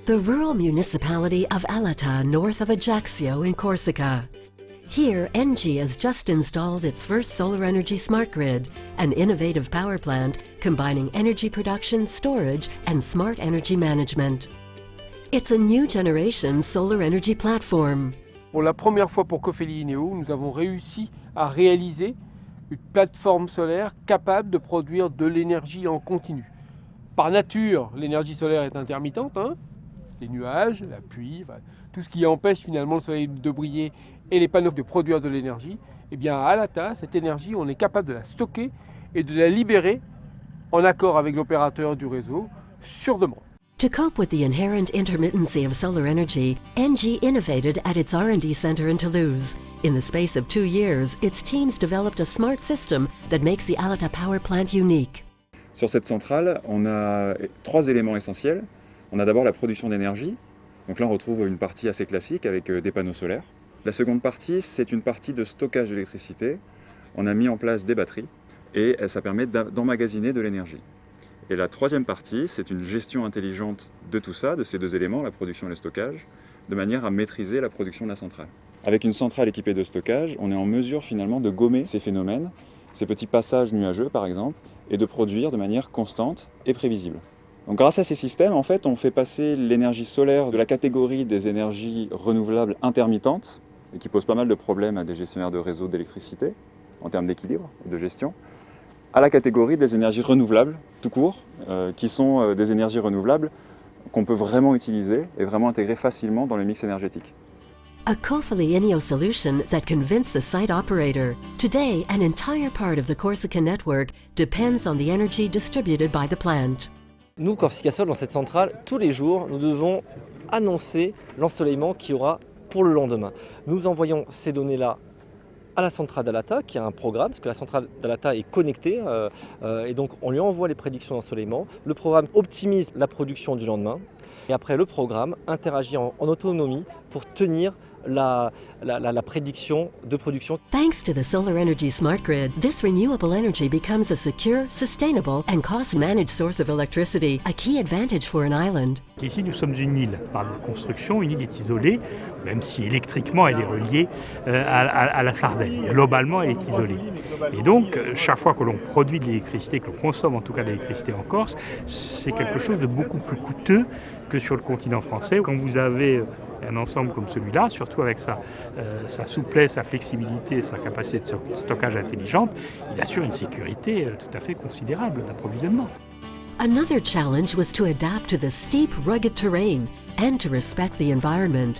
The rural municipality of Alata, north of Ajaccio in Corsica. Here, ENGIE has just installed its first solar energy smart grid, an innovative power plant combining energy production, storage, and smart energy management. It's a new generation solar energy platform. Pour la première fois pour Cofeli Ineo, nous avons réussi à réaliser une plateforme solaire capable de produire de l'énergie en continu. Par nature, l'énergie solaire est intermittente, les nuages, la pluie, tout ce qui empêche finalement le soleil de briller et les panneaux de produire de l'énergie. Eh bien à Alata, cette énergie, on est capable de la stocker et de la libérer en accord avec l'opérateur du réseau sur demande. To cope with the inherent intermittency of solar energy, ENGIE innovated at its R&D center in Toulouse. In the space of 2 years, its teams developed a smart system that makes the Alata power plant unique. Sur cette centrale, on a 3 éléments essentiels. On a d'abord la production d'énergie. Donc là, on retrouve une partie assez classique avec des panneaux solaires. La seconde partie, c'est une partie de stockage d'électricité. On a mis en place des batteries et ça permet d'emmagasiner de l'énergie. Et la troisième partie, c'est une gestion intelligente de tout ça, de ces 2 éléments, la production et le stockage, de manière à maîtriser la production de la centrale. Avec une centrale équipée de stockage, on est en mesure finalement de gommer ces phénomènes, ces petits passages nuageux par exemple, et de produire de manière constante et prévisible. Donc grâce à ces systèmes, en fait, on fait passer l'énergie solaire de la catégorie des énergies renouvelables intermittentes, et qui posent pas mal de problèmes à des gestionnaires de réseaux d'électricité, en termes d'équilibre et de gestion, à la catégorie des énergies renouvelables, tout court, qui sont des énergies renouvelables qu'on peut vraiment utiliser et vraiment intégrer facilement dans le mix énergétique. A Cofeli Ineo solution that convinced the site operator. Today, an entire part of the Corsica network depends on the energy distributed by the plant. Nous, Corsica Sol, dans cette centrale, tous les jours, nous devons annoncer l'ensoleillement qu'il y aura pour le lendemain. Nous envoyons ces données-là à la centrale d'Alata, qui a un programme, parce que la centrale d'Alata est connectée, et donc on lui envoie les prédictions d'ensoleillement. Le programme optimise la production du lendemain, et après le programme interagit en autonomie pour tenir la prédiction de production. Thanks to the solar energy smart grid, this renewable energy becomes a secure, sustainable and cost-managed source of electricity, a key advantage for an island. Ici, nous sommes une île. Par la construction, une île est isolée, même si électriquement elle est reliée à la Sardaigne. Globalement, elle est isolée. Et donc, chaque fois que l'on produit de l'électricité, que l'on consomme en tout cas de l'électricité en Corse, c'est quelque chose de beaucoup plus coûteux que sur le continent français. Quand vous avez un ensemble comme celui-là, surtout avec sa souplesse, sa flexibilité, sa capacité de stockage intelligente, il assure une sécurité tout à fait considérable d'approvisionnement. Another challenge was to adapt to the steep, rugged terrain and to respect the environment.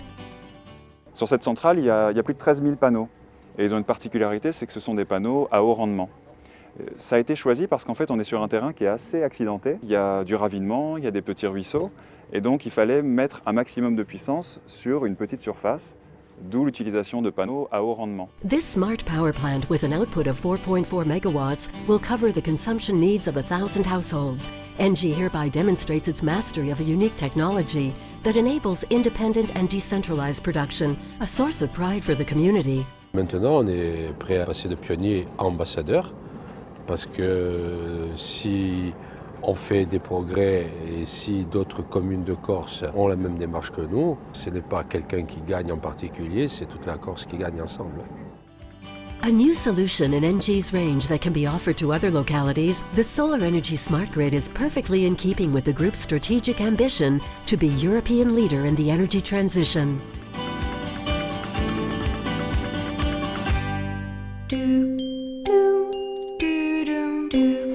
Sur cette centrale, il y a plus de 13 000 panneaux. Et ils ont une particularité, c'est que ce sont des panneaux à haut rendement. Ça a été choisi parce qu'en fait, on est sur un terrain qui est assez accidenté. Il y a du ravinement, il y a des petits ruisseaux. Et donc, il fallait mettre un maximum de puissance sur une petite surface, d'où l'utilisation de panneaux à haut rendement. This smart power plant with an output of 4.4 megawatts will cover the consumption needs of 1,000 households. ENGIE hereby demonstrates its mastery of a unique technology that enables independent and decentralized production, a source of pride for the community. Maintenant, on est prêt à passer de pionnier à ambassadeur, parce que si on fait des progrès et si d'autres communes de Corse ont la même démarche que nous, ce n'est pas quelqu'un qui gagne en particulier, c'est toute la Corse qui gagne ensemble. A new solution in ENGIE's range that can be offered to other localities, the Solar Energy Smart Grid is perfectly in keeping with the group's strategic ambition to be European leader in the energy transition. Do, do, do, do, do.